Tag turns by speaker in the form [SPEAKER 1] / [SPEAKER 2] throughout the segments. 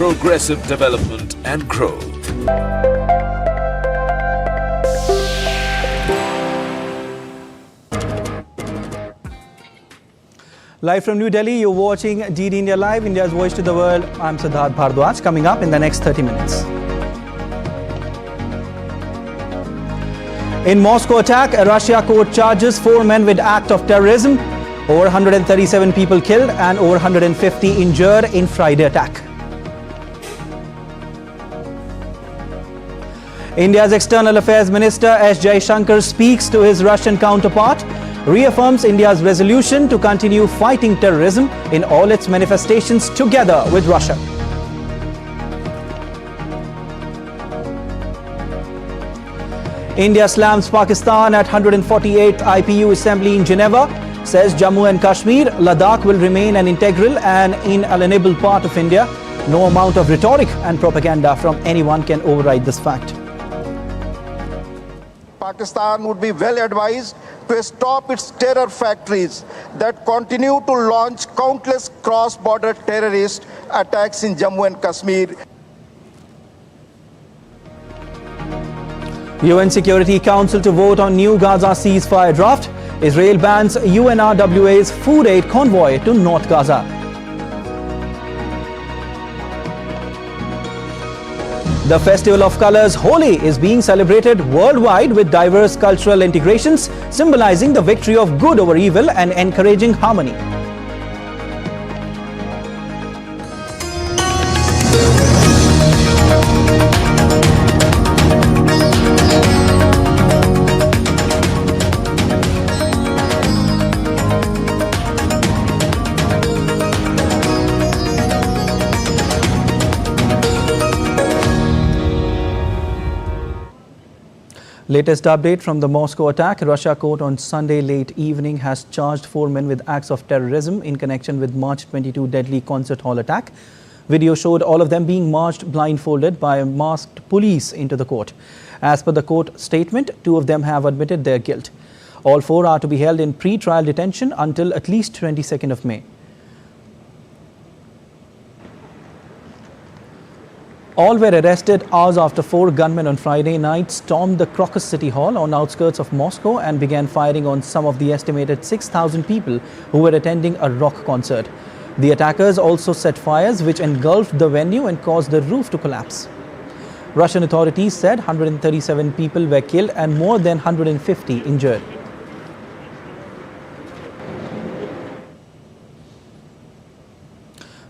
[SPEAKER 1] progressive development and growth.
[SPEAKER 2] Live from New Delhi, you're watching DD India Live, India's voice to the world. I'm Siddharth Bhardwaj. Coming up in the next 30 minutes. In Moscow attack, Russia court charges 4 men with act of terrorism. Over 137 people killed and over 150 injured in Friday attack. India's External Affairs Minister S. Jaishankar speaks to his Russian counterpart, reaffirms India's resolution to continue fighting terrorism in all its manifestations together with Russia. India slams Pakistan at 148th IPU Assembly in Geneva, says Jammu and Kashmir, Ladakh will remain an integral and inalienable part of India. No amount of rhetoric and propaganda from anyone can override this fact.
[SPEAKER 3] Pakistan would be well advised to stop its terror factories that continue to launch countless cross-border terrorist attacks in Jammu and Kashmir.
[SPEAKER 2] UN Security Council to vote on new Gaza ceasefire draft. Israel bans UNRWA's food aid convoy to North Gaza. The Festival of Colors, Holi, is being celebrated worldwide with diverse cultural integrations, symbolizing the victory of good over evil and encouraging harmony. Latest update from the Moscow attack. Russia court on Sunday late evening has charged 4 men with acts of terrorism in connection with March 22 deadly concert hall attack. Video showed all of them being marched blindfolded by masked police into the court. As per the court statement, 2 of them have admitted their guilt. All 4 are to be held in pre-trial detention until at least 22nd of May. All were arrested hours after 4 gunmen on Friday night stormed the Crocus City Hall on outskirts of Moscow and began firing on some of the estimated 6,000 people who were attending a rock concert. The attackers also set fires which engulfed the venue and caused the roof to collapse. Russian authorities said 137 people were killed and more than 150 injured.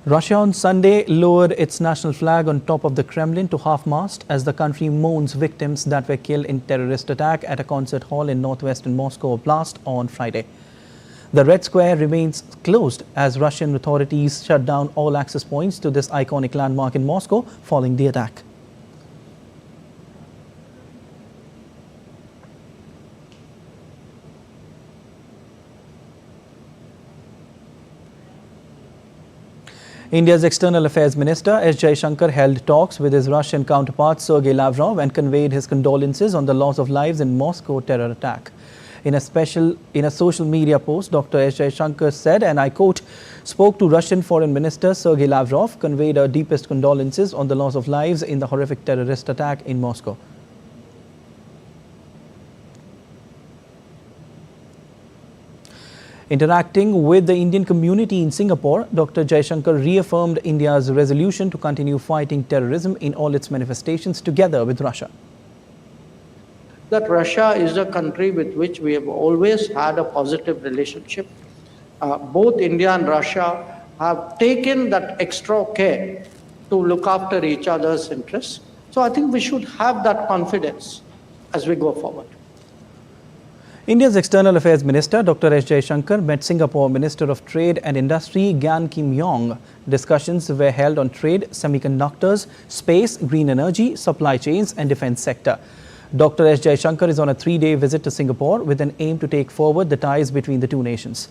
[SPEAKER 2] Russia on Sunday lowered its national flag on top of the Kremlin to half-mast as the country mourns victims that were killed in terrorist attack at a concert hall in northwestern Moscow Oblast on Friday. The Red Square remains closed as Russian authorities shut down all access points to this iconic landmark in Moscow following the attack. India's External Affairs Minister S. Jaishankar held talks with his Russian counterpart Sergei Lavrov and conveyed his condolences on the loss of lives in Moscow terror attack. In a social media post, Dr. S. Jaishankar said, and I quote, spoke to Russian Foreign Minister Sergei Lavrov, conveyed our deepest condolences on the loss of lives in the horrific terrorist attack in Moscow. Interacting with the Indian community in Singapore, Dr. Jaishankar reaffirmed India's resolution to continue fighting terrorism in all its manifestations together with Russia.
[SPEAKER 4] That Russia is a country with which we have always had a positive relationship. Both India and Russia have taken that extra care to look after each other's interests. So I think we should have that confidence as we go forward.
[SPEAKER 2] India's External Affairs Minister Dr. S. Jaishankar met Singapore Minister of Trade and Industry Gan Kim Yong. Discussions were held on trade, semiconductors, space, green energy, supply chains and defense sector. Dr. S. Jaishankar is on a 3-day visit to Singapore with an aim to take forward the ties between the two nations.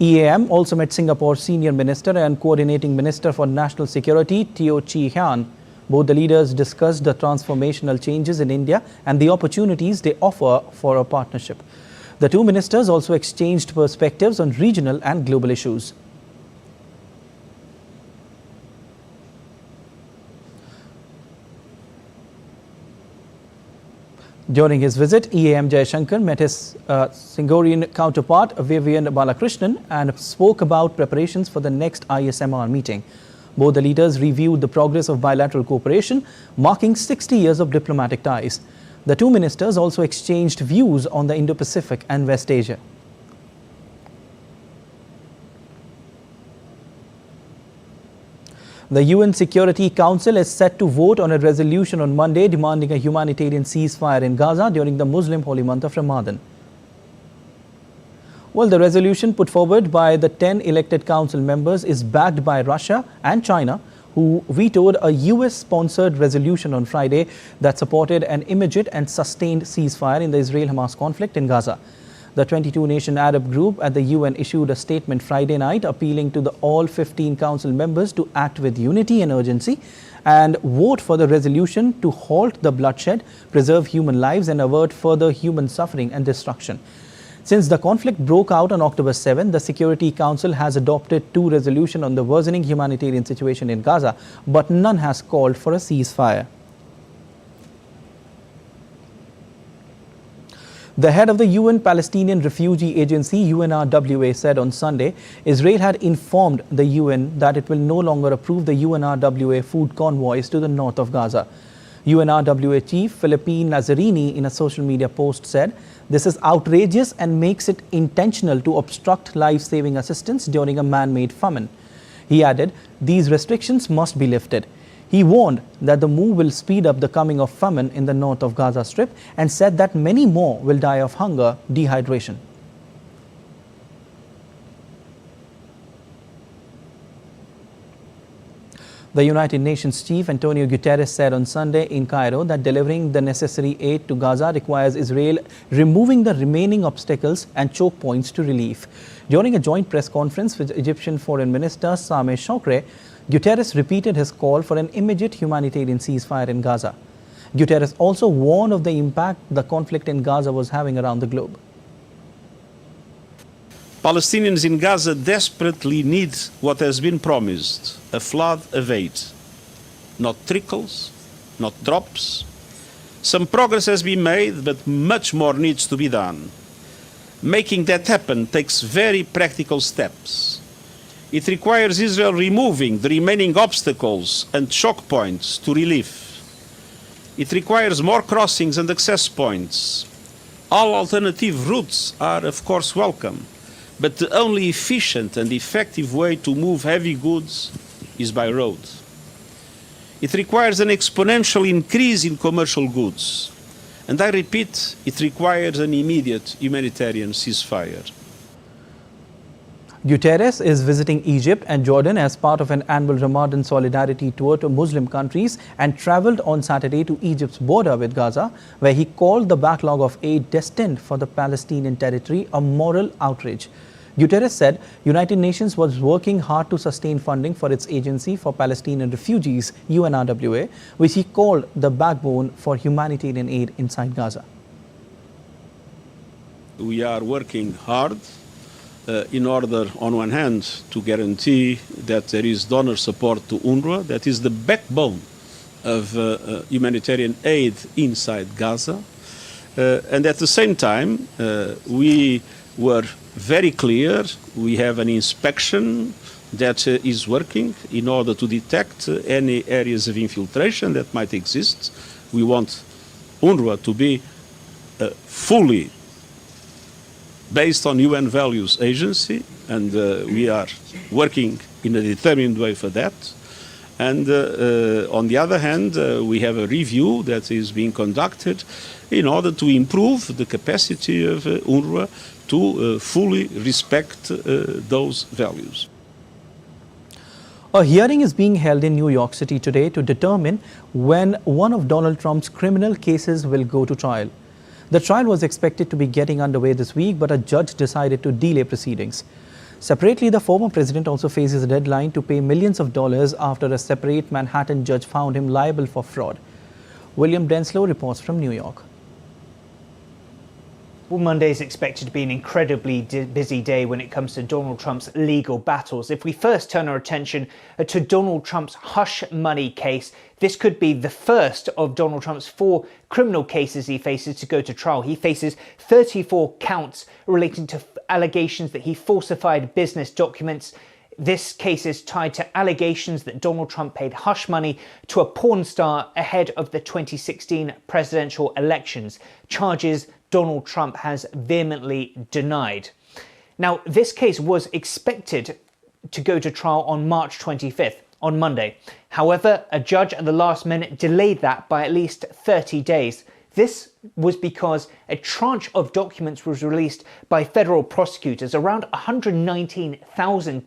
[SPEAKER 2] EAM also met Singapore's Senior Minister and Coordinating Minister for National Security Teo Chee Hean. Both the leaders discussed the transformational changes in India and the opportunities they offer for a partnership. The two ministers also exchanged perspectives on regional and global issues. During his visit, EAM Jaishankar met his Singaporean counterpart Vivian Balakrishnan and spoke about preparations for the next ISMR meeting. Both the leaders reviewed the progress of bilateral cooperation, marking 60 years of diplomatic ties. The two ministers also exchanged views on the Indo-Pacific and West Asia. The UN Security Council is set to vote on a resolution on Monday demanding a humanitarian ceasefire in Gaza during the Muslim holy month of Ramadan. Well, the resolution put forward by the 10 elected council members is backed by Russia and China, who vetoed a US-sponsored resolution on Friday that supported an immediate and sustained ceasefire in the Israel-Hamas conflict in Gaza. The 22-nation Arab group at the UN issued a statement Friday night appealing to all 15 council members to act with unity and urgency and vote for the resolution to halt the bloodshed, preserve human lives and avert further human suffering and destruction. Since the conflict broke out on October 7, the Security Council has adopted 2 resolutions on the worsening humanitarian situation in Gaza, but none has called for a ceasefire. The head of the UN Palestinian Refugee Agency, UNRWA, said on Sunday, Israel had informed the UN that it will no longer approve the UNRWA food convoys to the north of Gaza. UNRWA chief Philippine Lazzarini, in a social media post, said, "This is outrageous and makes it intentional to obstruct life-saving assistance during a man-made famine." He added, "These restrictions must be lifted." He warned that the move will speed up the coming of famine in the north of Gaza Strip and said that many more will die of hunger, dehydration. The United Nations chief Antonio Guterres said on Sunday in Cairo that delivering the necessary aid to Gaza requires Israel removing the remaining obstacles and choke points to relief. During a joint press conference with Egyptian Foreign Minister Sameh Shoukry, Guterres repeated his call for an immediate humanitarian ceasefire in Gaza. Guterres also warned of the impact the conflict in Gaza was having around the globe.
[SPEAKER 5] Palestinians in Gaza desperately need what has been promised, a flood of aid. Not trickles, not drops. Some progress has been made, but much more needs to be done. Making that happen takes very practical steps. It requires Israel removing the remaining obstacles and choke points to relief. It requires more crossings and access points. All alternative routes are, of course, welcome, but the only efficient and effective way to move heavy goods is by road. It requires an exponential increase in commercial goods. And I repeat, it requires an immediate humanitarian ceasefire.
[SPEAKER 2] Guterres is visiting Egypt and Jordan as part of an annual Ramadan solidarity tour to Muslim countries and traveled on Saturday to Egypt's border with Gaza, where he called the backlog of aid destined for the Palestinian territory a moral outrage. Guterres said United Nations was working hard to sustain funding for its Agency for Palestinian Refugees, UNRWA, which he called the backbone for humanitarian aid inside Gaza.
[SPEAKER 5] We are working hard in order, on one hand, to guarantee that there is donor support to UNRWA, that is the backbone of humanitarian aid inside Gaza. And at the same time, we were very clear, we have an inspection that is working in order to detect any areas of infiltration that might exist. We want UNRWA to be fully based on UN values agency, and we are working in a determined way for that. And on the other hand, we have a review that is being conducted in order to improve the capacity of UNRWA to fully respect those values.
[SPEAKER 2] A hearing is being held in New York City today to determine when one of Donald Trump's criminal cases will go to trial. The trial was expected to be getting underway this week, but a judge decided to delay proceedings. Separately, the former president also faces a deadline to pay millions of dollars after a separate Manhattan judge found him liable for fraud. William Denslow reports from New York.
[SPEAKER 6] Well, Monday is expected to be an incredibly busy day when it comes to Donald Trump's legal battles. If we first turn our attention to Donald Trump's hush money case, this could be the first of Donald Trump's 4 criminal cases he faces to go to trial. He faces 34 counts relating to allegations that he falsified business documents. This case is tied to allegations that Donald Trump paid hush money to a porn star ahead of the 2016 presidential elections, charges Donald Trump has vehemently denied. Now, this case was expected to go to trial on March 25th, on Monday. However, a judge at the last minute delayed that by at least 30 days. This was because a tranche of documents was released by federal prosecutors, around 119,000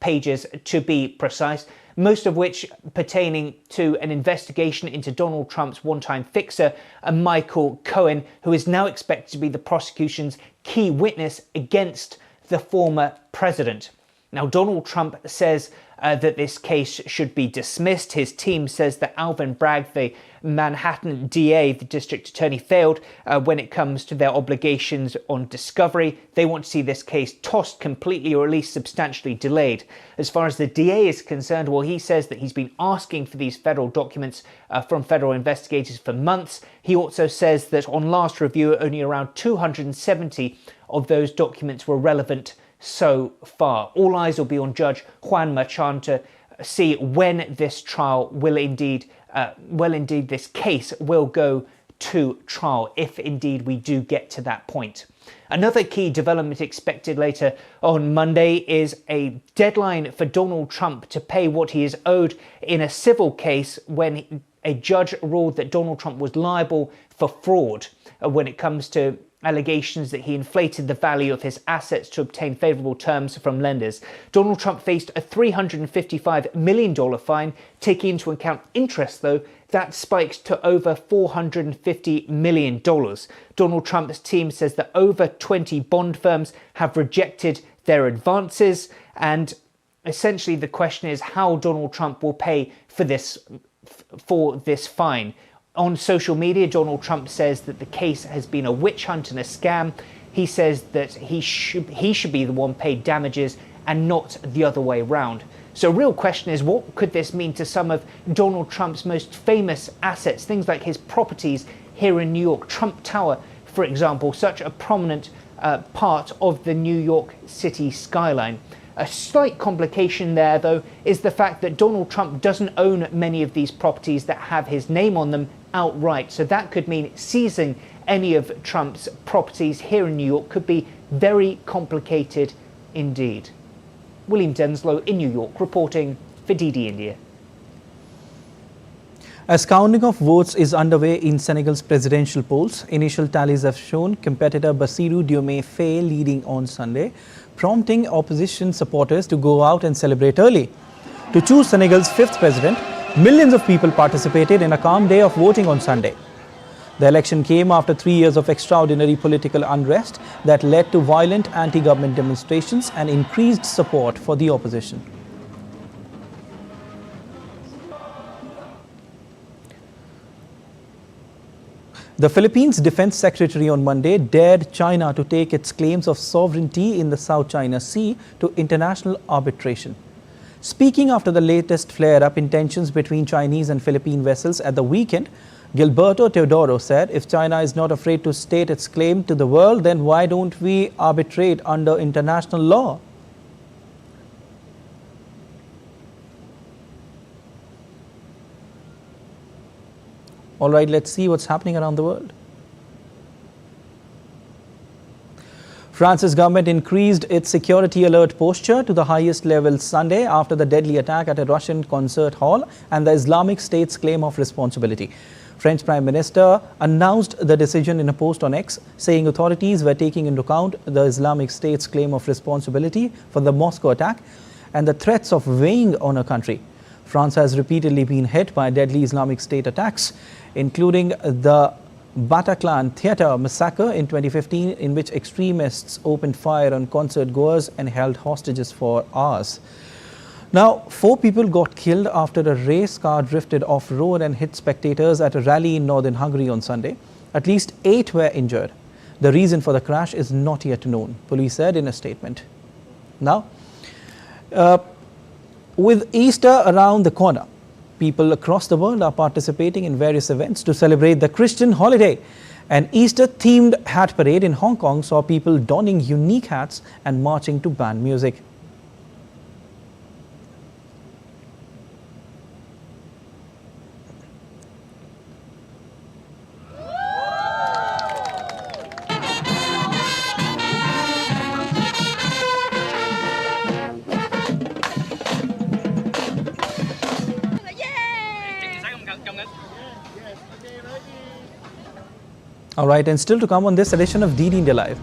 [SPEAKER 6] pages to be precise, most of which pertaining to an investigation into Donald Trump's one-time fixer, Michael Cohen, who is now expected to be the prosecution's key witness against the former president. Now, Donald Trump says that this case should be dismissed. His team says that Alvin Bragg, the Manhattan DA, the district attorney, failed when it comes to their obligations on discovery. They want to see this case tossed completely or at least substantially delayed. As far as the DA is concerned, well, he says that he's been asking for these federal documents from federal investigators for months. He also says that on last review, only around 270 of those documents were relevant so far. All eyes will be on Judge Juan Merchan to see when this trial will indeed, this case will go to trial, if indeed we do get to that point. Another key development expected later on Monday is a deadline for Donald Trump to pay what he is owed in a civil case when a judge ruled that Donald Trump was liable for fraud when it comes to allegations that he inflated the value of his assets to obtain favourable terms from lenders. Donald Trump faced a $355 million fine. Taking into account interest, though, that spiked to over $450 million. Donald Trump's team says that over 20 bond firms have rejected their advances, and essentially the question is how Donald Trump will pay for this fine. On social media, Donald Trump says that the case has been a witch hunt and a scam. He says that he should be the one paid damages and not the other way around. So real question is, what could this mean to some of Donald Trump's most famous assets, things like his properties here in New York, Trump Tower, for example, such a prominent part of the New York City skyline. A slight complication there, though, is the fact that Donald Trump doesn't own many of these properties that have his name on them outright. So that could mean seizing any of Trump's properties here in New York could be very complicated indeed. William Denslow in New York reporting for DD India.
[SPEAKER 2] As counting of votes is underway in Senegal's presidential polls, initial tallies have shown competitor Bassirou Diomaye Faye leading on Sunday, prompting opposition supporters to go out and celebrate early. To choose Senegal's 5th president, millions of people participated in a calm day of voting on Sunday. The election came after 3 years of extraordinary political unrest that led to violent anti-government demonstrations and increased support for the opposition. The Philippines Defense Secretary on Monday dared China to take its claims of sovereignty in the South China Sea to international arbitration. Speaking after the latest flare-up in tensions between Chinese and Philippine vessels at the weekend, Gilberto Teodoro said, if China is not afraid to state its claim to the world, then why don't we arbitrate under international law? All right, let's see what's happening around the world. France's government increased its security alert posture to the highest level Sunday after the deadly attack at a Russian concert hall and the Islamic State's claim of responsibility. French Prime Minister announced the decision in a post on X, saying authorities were taking into account the Islamic State's claim of responsibility for the Moscow attack and the threats of weighing on a country. France has repeatedly been hit by deadly Islamic State attacks, including the Bataclan Theatre massacre in 2015, in which extremists opened fire on concert goers and held hostages for hours. Now, 4 people got killed after a race car drifted off-road and hit spectators at a rally in northern Hungary on Sunday. At least 8 were injured. The reason for the crash is not yet known, police said in a statement. Now, with Easter around the corner, people across the world are participating in various events to celebrate the Christian holiday. An Easter-themed hat parade in Hong Kong saw people donning unique hats and marching to band music. All right, and still to come on this edition of DD India Live.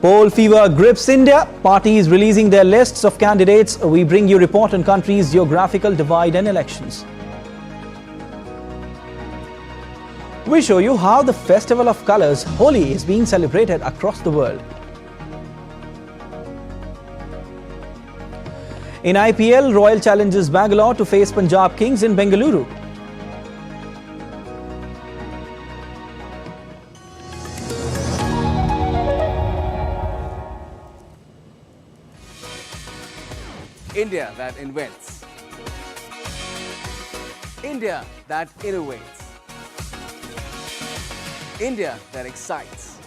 [SPEAKER 2] Poll fever grips India. Parties releasing their lists of candidates. We bring you report on country's geographical divide and elections. We show you how the festival of colours, Holi, is being celebrated across the world. In IPL, Royal challenges Bangalore to face Punjab Kings in Bengaluru.
[SPEAKER 7] India that invents. India that innovates. India that excites.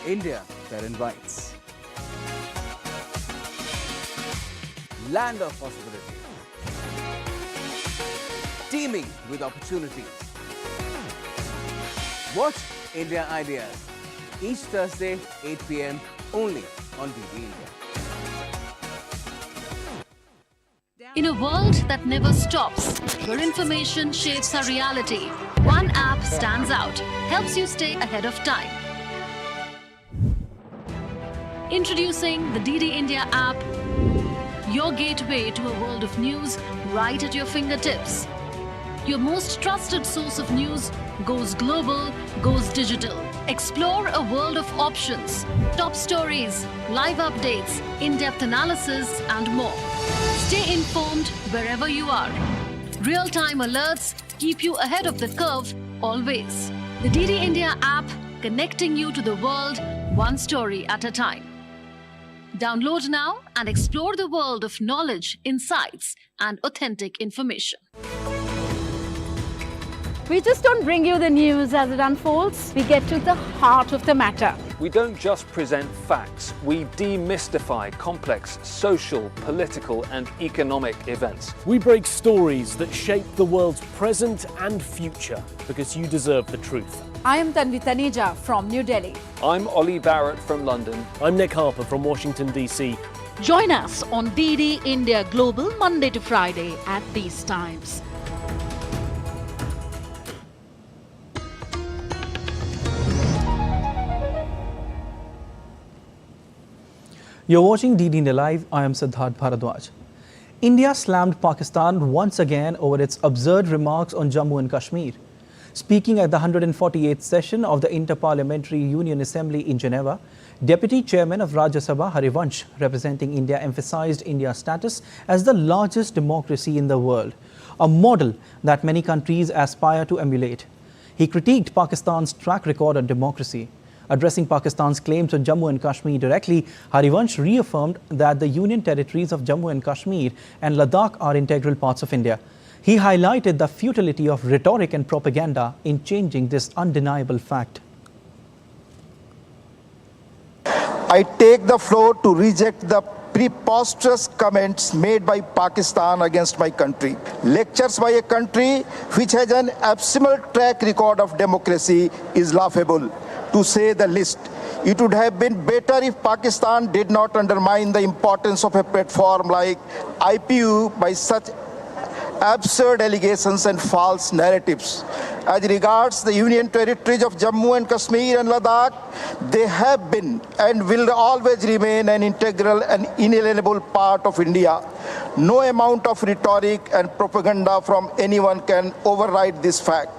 [SPEAKER 7] India that invites. Land of possibilities. Teeming with opportunities. Watch India Ideas each Thursday, 8 p.m. only on DD India.
[SPEAKER 8] In a world that never stops, where information shapes our reality, one app stands out, helps you stay ahead of time. Introducing the DD India app, your gateway to a world of news right at your fingertips. Your most trusted source of news goes global, goes digital. Explore a world of options, top stories, live updates, in-depth analysis, and more. Stay informed wherever you are. Real-time alerts keep you ahead of the curve always. The DD India app, connecting you to the world one story at a time. Download now and explore the world of knowledge, insights, and authentic information.
[SPEAKER 9] We just don't bring you the news as it unfolds. We get to the heart of the matter.
[SPEAKER 10] We don't just present facts, we demystify complex social, political and economic events.
[SPEAKER 11] We break stories that shape the world's present and future because you deserve the truth.
[SPEAKER 9] I am Tanvi Taneja from New Delhi.
[SPEAKER 10] I'm Ollie Barrett from London.
[SPEAKER 11] I'm Nick Harper from Washington, D.C.
[SPEAKER 12] Join us on DD India Global Monday to Friday at these times.
[SPEAKER 2] You're watching DD India Live. I am Siddharth Bharadwaj. India slammed Pakistan once again over its absurd remarks on Jammu and Kashmir. Speaking at the 148th session of the Inter-Parliamentary Union Assembly in Geneva, Deputy Chairman of Rajya Sabha Harivansh, representing India, emphasized India's status as the largest democracy in the world, a model that many countries aspire to emulate. He critiqued Pakistan's track record on democracy. Addressing Pakistan's claims on Jammu and Kashmir directly, Harivansh reaffirmed that the Union territories of Jammu and Kashmir and Ladakh are integral parts of India. He highlighted the futility of rhetoric and propaganda in changing this undeniable fact.
[SPEAKER 3] I take the floor to reject the preposterous comments made by Pakistan against my country. Lectures by a country which has an abysmal track record of democracy is laughable, to say the least. It would have been better if Pakistan did not undermine the importance of a platform like IPU by such absurd allegations and false narratives. As regards the Union territories of Jammu and Kashmir and Ladakh, they have been and will always remain an integral and inalienable part of India. No amount of rhetoric and propaganda from anyone can override this fact.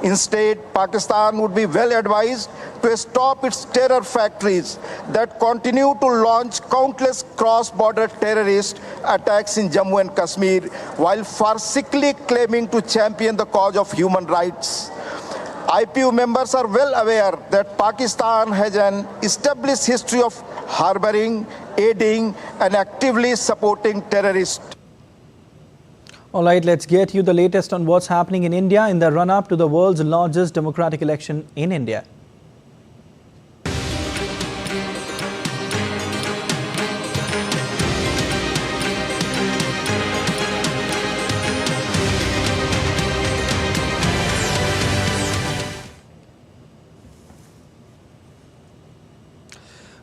[SPEAKER 3] Instead, Pakistan would be well advised to stop its terror factories that continue to launch countless cross-border terrorist attacks in Jammu and Kashmir while farcically claiming to champion the cause of human rights. IPU members are well aware that Pakistan has an established history of harboring, aiding, and actively supporting terrorists.
[SPEAKER 2] All right, let's get you the latest on what's happening in India in the run-up to the world's largest democratic election in India.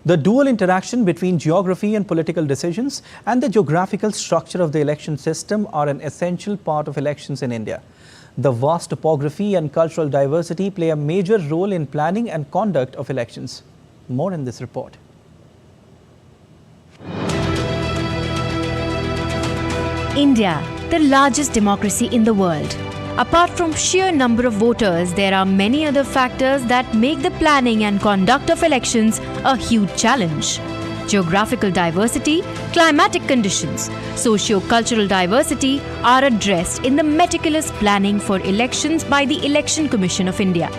[SPEAKER 2] The dual interaction between geography and political decisions and the geographical structure of the election system are an essential part of elections in India. The vast topography and cultural diversity play a major role in planning and conduct of elections. More in this report.
[SPEAKER 13] India, the largest democracy in the world. Apart from sheer number of voters, there are many other factors that make the planning and conduct of elections a huge challenge. Geographical diversity, climatic conditions, socio-cultural diversity are addressed in the meticulous planning for elections by the Election Commission of India.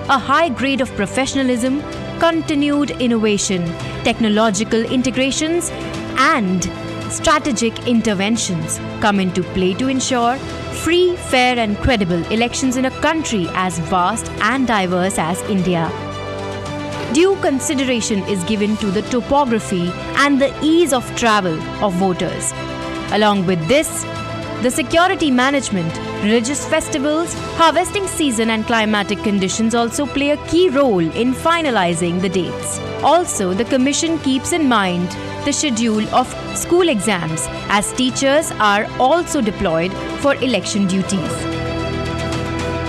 [SPEAKER 13] A high grade of professionalism, continued innovation, technological integrations, and strategic interventions come into play to ensure free, fair and credible elections in a country as vast and diverse as India. Due consideration is given to the topography and the ease of travel of voters. Along with this, the security management, religious festivals, harvesting season and climatic conditions also play a key role in finalizing the dates. Also, the Commission keeps in mind the schedule of school exams as teachers are also deployed for election duties.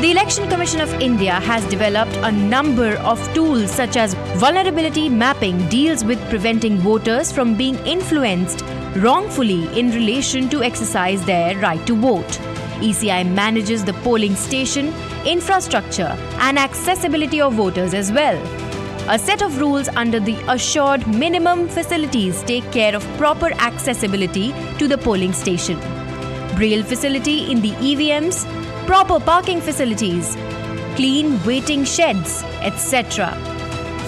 [SPEAKER 13] The Election Commission of India has developed a number of tools such as vulnerability mapping deals with preventing voters from being influenced wrongfully in relation to exercise their right to vote. ECI manages the polling station, infrastructure and accessibility of voters as well. A set of rules under the assured minimum facilities take care of proper accessibility to the polling station. Braille facility in the EVMs, proper parking facilities, clean waiting sheds, etc.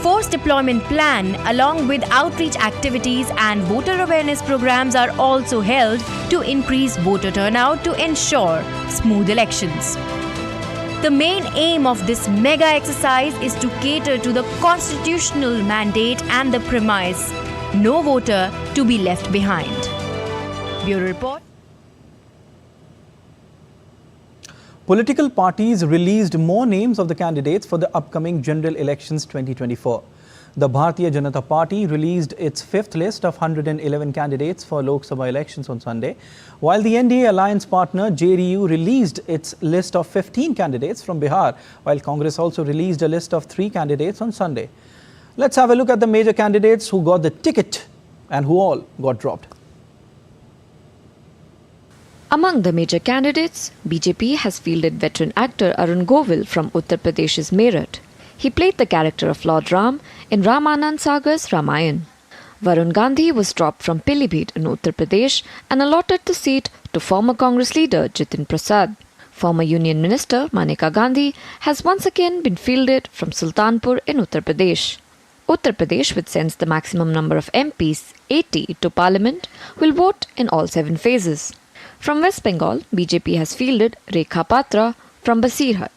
[SPEAKER 13] Force deployment plan along with outreach activities and voter awareness programs are also held to increase voter turnout to ensure smooth elections. The main aim of this mega exercise is to cater to the constitutional mandate and the premise, no voter to be left behind. Bureau Report.
[SPEAKER 2] Political parties released more names of the candidates for the upcoming general elections 2024. The Bharatiya Janata Party released its fifth list of 111 candidates for Lok Sabha elections on Sunday, while the NDA alliance partner JDU released its list of 15 candidates from Bihar, while Congress also released a list of 3 candidates on Sunday. Let's have a look at the major candidates who got the ticket and who all got dropped.
[SPEAKER 14] Among the major candidates, BJP has fielded veteran actor Arun Govil from Uttar Pradesh's Meerut. He played the character of Lord Ram in Ramanand Sagar's Ramayan. Varun Gandhi was dropped from Pilibhit in Uttar Pradesh and allotted the seat to former Congress leader Jitin Prasad. Former Union Minister Maneka Gandhi has once again been fielded from Sultanpur in Uttar Pradesh. Uttar Pradesh, which sends the maximum number of MPs, 80, to Parliament, will vote in all 7 phases. From West Bengal, BJP has fielded Rekha Patra from Basirhat,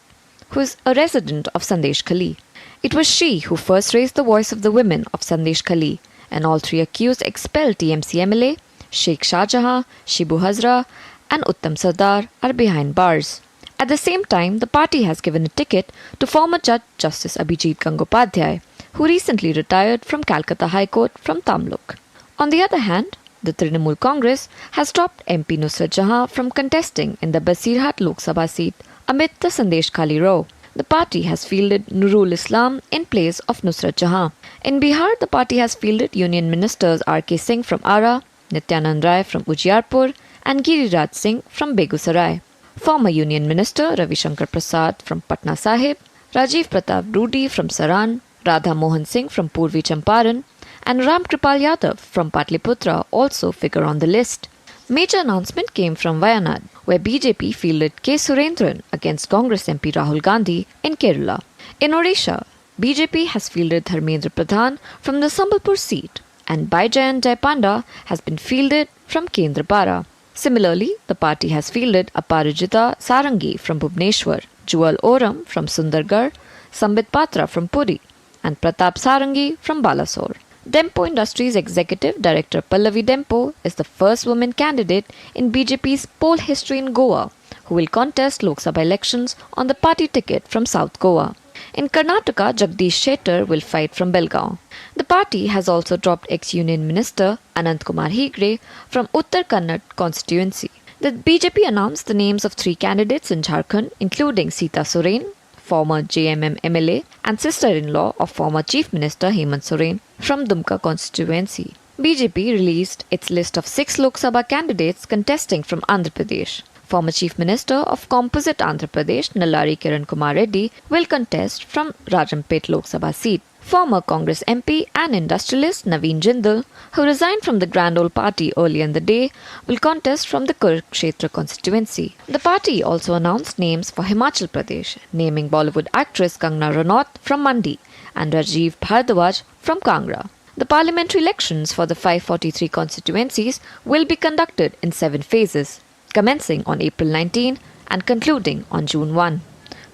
[SPEAKER 14] who is a resident of Sandesh Khali. It was she who first raised the voice of the women of Sandesh Khali, and all 3 accused expelled TMC MLA, Sheikh Shahjahan, Shibu Hazra and Uttam Sardar are behind bars. At the same time, the party has given a ticket to former Judge Justice Abhijit Gangopadhyay, who recently retired from Calcutta High Court from Tamluk. On the other hand, the Trinamool Congress has dropped MP Nusrat Jahan from contesting in the Basirhat Lok Sabha seat amid the Sandesh Khali row. The party has fielded Nurul Islam in place of Nusrat Jahan. In Bihar, the party has fielded Union Ministers R.K. Singh from Ara, Nityanand Rai from Ujiarpur and Giriraj Singh from Begussarai. Former Union Minister Ravi Shankar Prasad from Patna Sahib, Rajiv Pratap Rudy from Saran, Radha Mohan Singh from Purvi Champaran and Ram Kripal Yadav from Patliputra also figure on the list. Major announcement came from Wayanad, where BJP fielded K. Surendran against Congress MP Rahul Gandhi in Kerala. In Odisha, BJP has fielded Dharmendra Pradhan from the Sambalpur seat, and Baijayan Jayapanda has been fielded from Kendrapara. Similarly, the party has fielded Aparajita Sarangi from Bhubneshwar, Jual Oram from Sundargarh, Sambit Patra from Puri, and Pratap Sarangi from Balasore. Dempo Industries Executive Director Pallavi Dempo is the first woman candidate in BJP's poll history in Goa, who will contest Lok Sabha elections on the party ticket from South Goa. In Karnataka, Jagdish Shettar will fight from Belgaum. The party has also dropped ex-Union Minister Anant Kumar Hegde from Uttar Kannada constituency. The BJP announced the names of 3 candidates in Jharkhand, including Sita Soren, former JMM MLA and sister-in-law of former Chief Minister Hemant Soren from Dumka constituency. BJP released its list of 6 Lok Sabha candidates contesting from Andhra Pradesh. Former Chief Minister of composite Andhra Pradesh, Nallari Kiran Kumar Reddy, will contest from Rajampet Lok Sabha seat. Former Congress MP and industrialist Naveen Jindal, who resigned from the Grand Old Party earlier in the day, will contest from the Kurukshetra constituency. The party also announced names for Himachal Pradesh, naming Bollywood actress Kangana Ranaut from Mandi and Rajiv Bhardwaj from Kangra. The parliamentary elections for the 543 constituencies will be conducted in 7 phases, commencing on April 19 and concluding on June 1.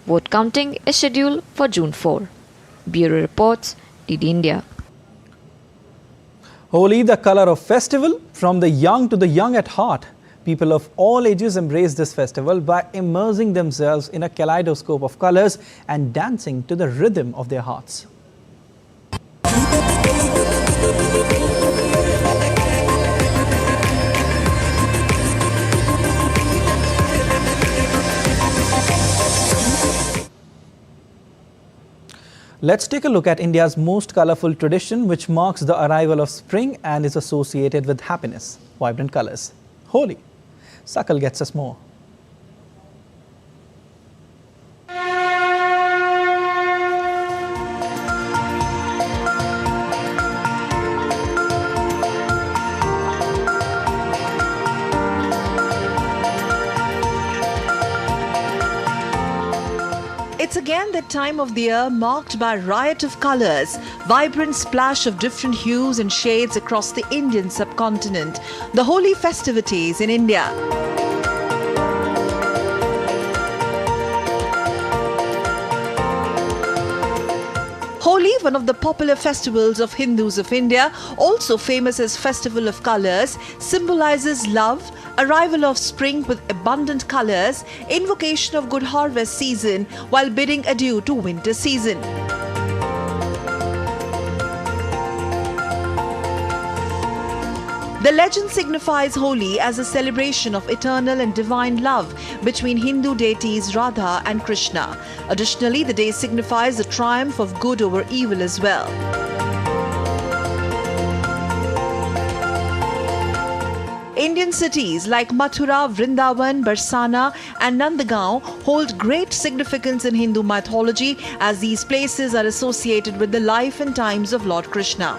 [SPEAKER 14] Vote counting is scheduled for June 4. Bureau reports, DD India.
[SPEAKER 2] Holi, the color of festival, from the young to the young at heart. People of all ages embrace this festival by immersing themselves in a kaleidoscope of colors and dancing to the rhythm of their hearts. Let's take a look at India's most colourful tradition, which marks the arrival of spring and is associated with happiness, vibrant colours. Holi. Sakal gets us more.
[SPEAKER 15] It's again that time of the year marked by riot of colours, vibrant splash of different hues and shades across the Indian subcontinent, the Holi festivities in India. Holi, one of the popular festivals of Hindus of India, also famous as Festival of Colours, symbolizes love, arrival of spring with abundant colours, invocation of good harvest season while bidding adieu to winter season. The legend signifies Holi as a celebration of eternal and divine love between Hindu deities Radha and Krishna. Additionally, the day signifies the triumph of good over evil as well. Indian cities like Mathura, Vrindavan, Barsana and Nandagaon hold great significance in Hindu mythology, as these places are associated with the life and times of Lord Krishna.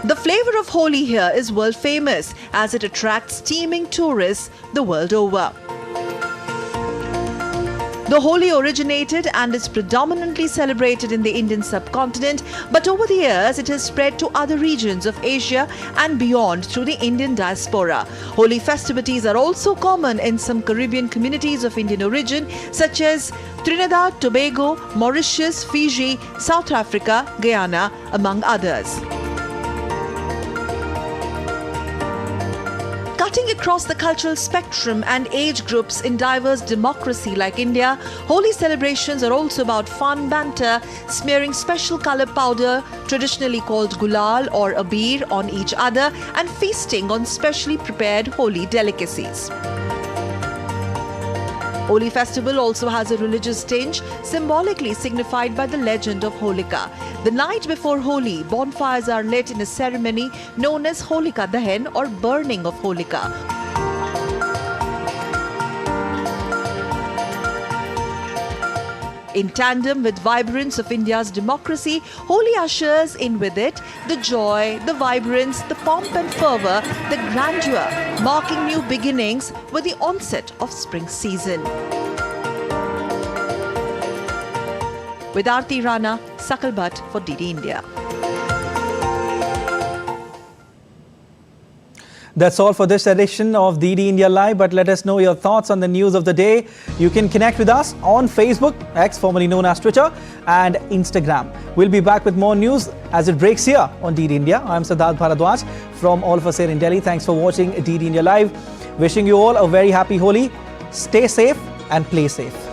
[SPEAKER 15] The flavour of Holi here is world famous, as it attracts teeming tourists the world over. The Holi originated and is predominantly celebrated in the Indian subcontinent, but over the years it has spread to other regions of Asia and beyond through the Indian diaspora. Holi festivities are also common in some Caribbean communities of Indian origin, such as Trinidad, Tobago, Mauritius, Fiji, South Africa, Guyana, among others. Cutting across the cultural spectrum and age groups in diverse democracy like India, Holi celebrations are also about fun banter, smearing special colour powder, traditionally called gulal or abir, on each other, and feasting on specially prepared Holi delicacies. Holi festival also has a religious tinge, symbolically signified by the legend of Holika. The night before Holi, bonfires are lit in a ceremony known as Holika Dahan or burning of Holika. In tandem with vibrance of India's democracy, Holi ushers in with it the joy, the vibrance, the pomp and fervour, the grandeur, marking new beginnings with the onset of spring season. With Aarti Rana, Sakal Bhatt for DD India.
[SPEAKER 2] That's all for this edition of DD India Live, but let us know your thoughts on the news of the day. You can connect with us on Facebook, X formerly known as Twitter, and Instagram. We'll be back with more news as it breaks here on DD India. I'm Siddharth Bharadwaj from all of us here in Delhi. Thanks for watching DD India Live. Wishing you all a very happy Holi. Stay safe and play safe.